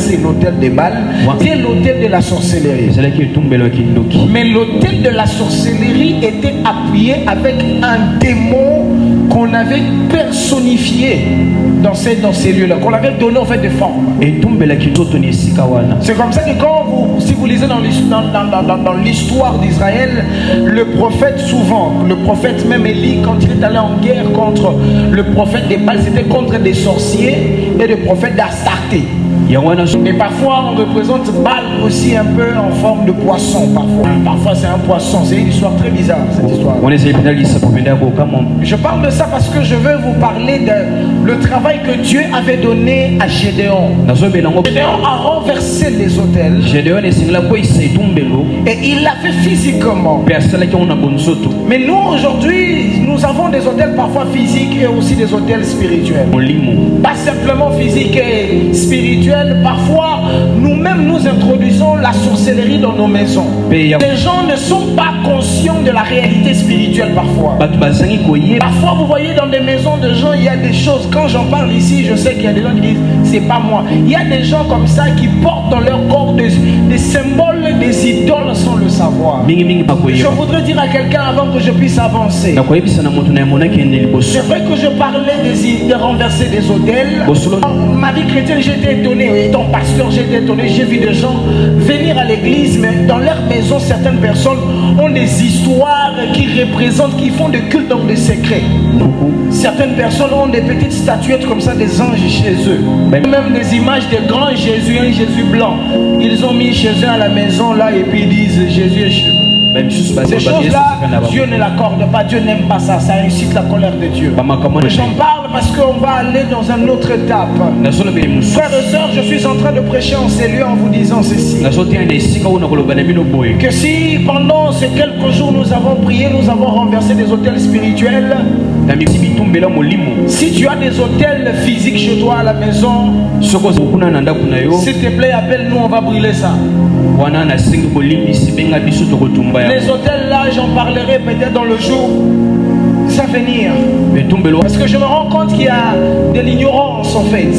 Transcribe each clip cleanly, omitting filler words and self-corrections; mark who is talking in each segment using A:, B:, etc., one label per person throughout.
A: renverser l'autel de Baal, c'est l'autel de la sorcellerie. Mais l'autel de la sorcellerie était appuyé avec un démon qu'on avait personnifié dans ces lieux-là, qu'on avait donné en fait de forme. C'est comme ça que si vous lisez dans l'histoire d'Israël, le prophète souvent, le prophète même Élie, quand il est allé en guerre contre le prophète de Baal, c'était contre des sorciers et des prophètes d'Astarté. Et parfois on représente Baal aussi un peu en forme de poisson. Parfois c'est un poisson. C'est une histoire très bizarre, cette histoire. Je parle de ça parce que je veux vous parler de le travail que Dieu avait donné à Gédéon. Gédéon a renversé les autels et il l'a fait physiquement. Mais nous aujourd'hui, nous avons des autels parfois physiques et aussi des autels spirituels. Pas simplement physique et spirituel. Parfois, nous-mêmes nous introduisons la sorcellerie dans nos maisons. Les gens ne sont pas conscients de la réalité spirituelle parfois. Parfois, vous voyez dans des maisons de gens, il y a des choses. Quand j'en parle ici, je sais qu'il y a des gens qui disent c'est pas moi. Il y a des gens comme ça qui portent dans leur corps des symboles, des idoles sans le savoir. Je voudrais dire à quelqu'un avant que je puisse avancer. C'est vrai que je parlais de renverser des autels. Ma vie chrétienne, j'étais étonné. Étant pasteur, j'étais étonné. J'ai vu des gens venir à l'église, mais dans leur maison, certaines personnes ont des histoires qui représentent, qui font des cultes dans des secrets. Certaines personnes ont des petites statuettes comme ça, des anges chez eux. Même des images de grands Jésus, un Jésus blanc. Ils ont mis chez eux à la maison là et puis ils disent Jésus est chez eux. Ces choses-là, Dieu ne l'accorde pas, Dieu n'aime pas ça, ça incite la colère de Dieu. J'en parle parce qu'on va aller dans une autre étape. Frères et sœurs, je suis en train de prêcher en ces lieux en vous disant ceci. Que si pendant ces quelques jours nous avons prié, nous avons renversé des autels spirituels. Si tu as des autels physiques chez toi à la maison, s'il te plaît, appelle-nous, on va brûler ça. Les hôtels là, j'en parlerai peut-être dans le jour à venir. Parce que je me rends compte qu'il y a de l'ignorance en fait.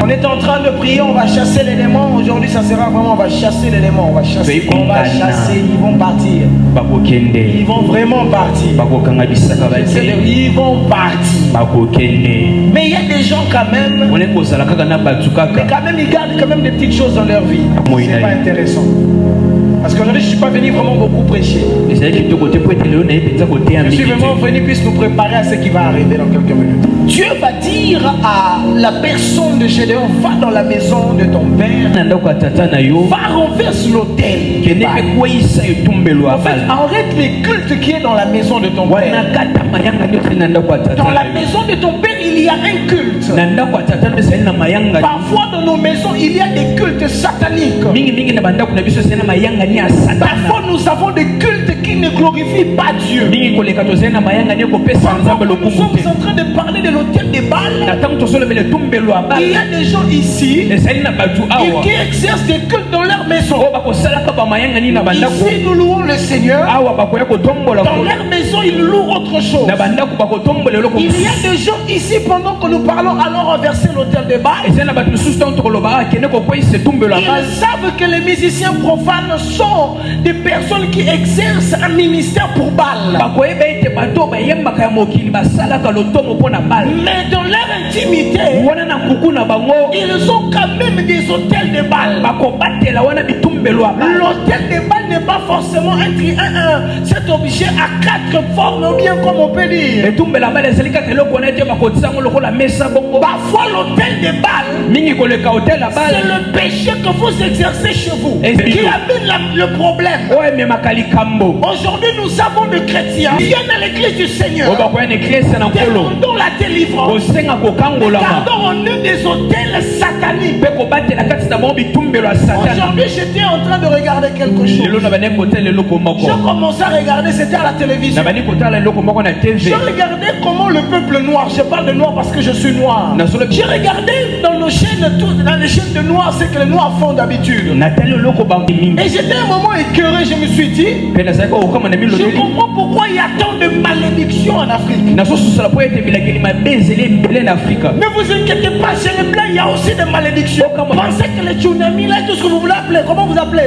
A: On est en train de prier, on va chasser les démons. Aujourd'hui, ça sera vraiment, on va chasser les démons. On va chasser, ils vont partir. Ils vont vraiment partir. Ils vont partir. Mais il y a des gens quand même. Mais quand même, ils gardent quand même des petites choses dans leur vie. C'est pas intéressant. Parce qu'aujourd'hui, je ne suis pas venu vraiment beaucoup prêcher. Je suis vraiment venu puisse nous préparer à ce qui va arriver dans quelques minutes. Dieu va dire à la personne de Gédéon, va dans la maison de ton père, va renverser l'autel. En fait, arrête les cultes qui est dans la maison de ton père. Dans la maison de ton père, il y a un culte. Parfois dans nos maisons, il y a des cultes sataniques. Parfois nous avons des cultes qui ne glorifient pas Dieu. Parfois, nous sommes en train de parler de l'autel de Baal. Il y a des gens ici qui exercent des cultes dans leur maison. Ici nous louons le Seigneur. Dans leur maison ils louent autre chose. Il y a des gens ici pendant que nous parlons allons renverser l'autel de Baal. Ils savent que les musiciens profanes sont des personnes qui exercent un ministère pour Baal. Mais dans leur intimité, ils ont quand même des autels de Baal. L'autel de Baal n'est pas forcément cet objet à 4 formes, ou bien comme on peut dire. Parfois l'autel de Baal, c'est le péché que vous exercez chez vous qui amène le problème. Aujourd'hui nous avons des chrétiens qui viennent à l'église du Seigneur, demandons la délivrance, gardons en eux des autels sataniques. Aujourd'hui j'étais en train de regarder quelque chose. J'ai commencé à regarder, c'était à la télévision. Je regardais comment le peuple noir, je parle de noir parce que je suis noir. J'ai regardé dans les chaînes de noirs, c'est que les noirs font d'habitude. Et j'étais un moment écœuré, je me suis dit, je comprends pourquoi il y a tant de malédictions en Afrique. Ne vous inquiétez pas, chez les blancs, il y a aussi des malédictions. Pensez que les tsunamis, là, tout ce que vous voulez appeler, comment vous appelez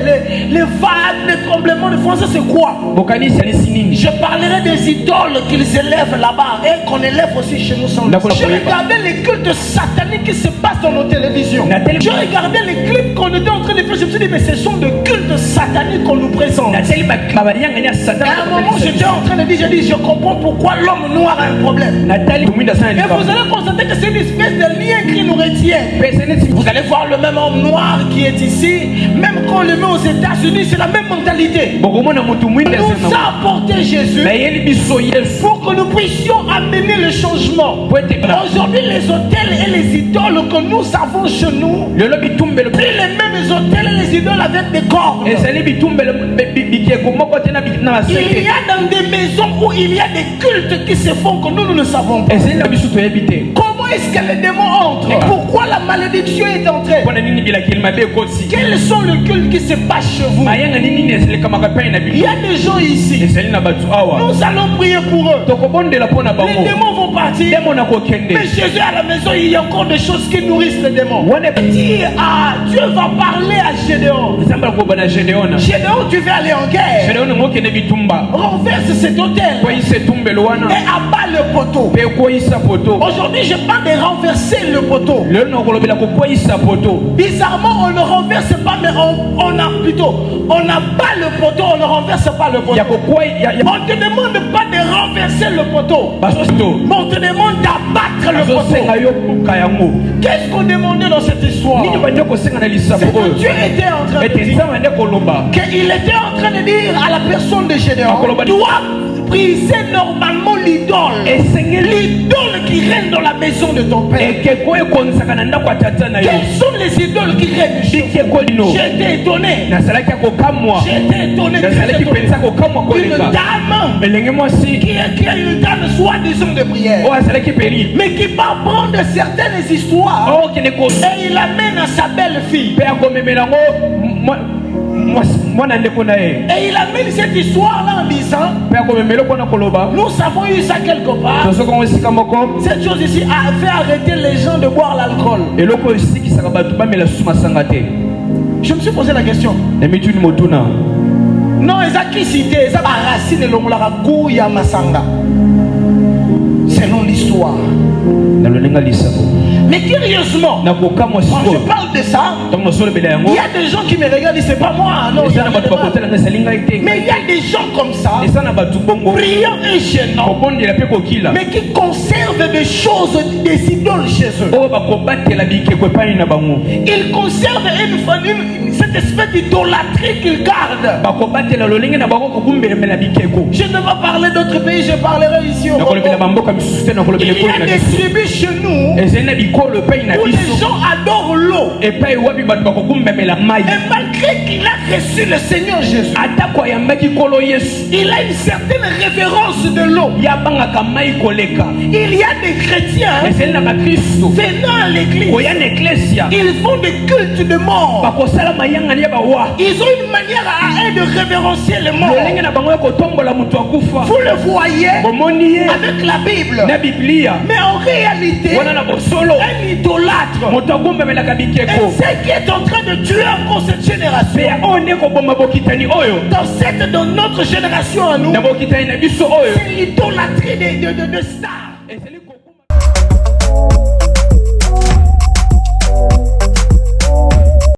A: les vagues, les tremblements de français, c'est quoi? Je parlerai des idoles qu'ils élèvent là-bas et qu'on élève aussi chez nous sans le savoir. Je regardais les cultes sataniques qui se passent dans nos télévisions. Je regardais les clips qu'on était en train de faire. Je me suis dit, mais ce sont des cultes sataniques qu'on nous présente. À un moment, j'étais en train de dire, je comprends pourquoi l'homme noir a un problème. Et vous allez constater que c'est une espèce de lien qui nous retient. Vous allez voir le même homme noir qui est ici, même quand on le met aux États-Unis, c'est la même mentalité. Nous a apporté Jésus pour que nous puissions amener le changement. Aujourd'hui, les hôtels et les idoles que nous avons chez nous, plus les mêmes hôtels et les idoles avec des cordes. Il y a dans des maisons où il y a des cultes qui se font que nous ne savons pas. Comment est-ce que les démons entrent? Pourquoi la malédiction est entrée? Quels sont les cultes qui se passent chez vous? Il y a des gens ici. Nous allons prier pour eux. Les démons vont partir. Mais chez eux à la maison, il y a encore des choses qui nourrissent les démons. Dieu va parler à Gédéon. Gédéon, tu veux aller en guerre. Renverse cet hôtel et abat le poteau. Aujourd'hui, je parle de renverser le poteau. Bizarrement, on ne renverse pas, mais on abat le poteau, on ne renverse pas le poteau. On ne te demande pas de renverser le poteau, mais on te demande d'abattre le poteau. Qu'est-ce qu'on demandait dans cette histoire? C'est que Dieu était en train de dire, qu'il était en train de dire à la personne de Gédéon, doit briser normalement l'idole. L'idole qui règne dans la maison de ton père. Quelles sont les idoles qui règnent chez vous? J'étais étonné. J'étais étonné. Une dame qui a une dame soi-disant de prière, mais qui va prendre certaines histoires et il amène à sa belle-fille. Et il amène cette histoire-là en disant, nous avons eu ça quelque part. Cette chose ici a fait arrêter les gens de boire l'alcool. Je me suis posé la question. Non, ils ont qui cité, ils ont racine l'ongolaku ya masanga. Selon l'histoire. Mais curieusement, quand je parle de ça, il y a des gens qui me regardent et disent c'est pas moi. Non, mais il y a des gens comme ça, brillants et gênants, mais qui conservent des choses, des idoles chez eux. Ils conservent cette espèce d'idolâtrie qu'ils gardent. Je ne vais pas parler d'autres pays, je parlerai ici au Congo. Il y a des tribus chez nous où les gens adorent l'eau. Et malgré qu'il a reçu le Seigneur Jésus, il a une certaine révérence de l'eau. Il y a des chrétiens venant à l'église, ils font des cultes de mort. Ils ont une manière à eux de révérencier les morts. Vous le voyez avec la Bible. Mais en réalité, un idolâtre, et c'est qui est en train de tuer encore cette génération. Dans notre génération à nous, c'est l'idolâtrie de stars.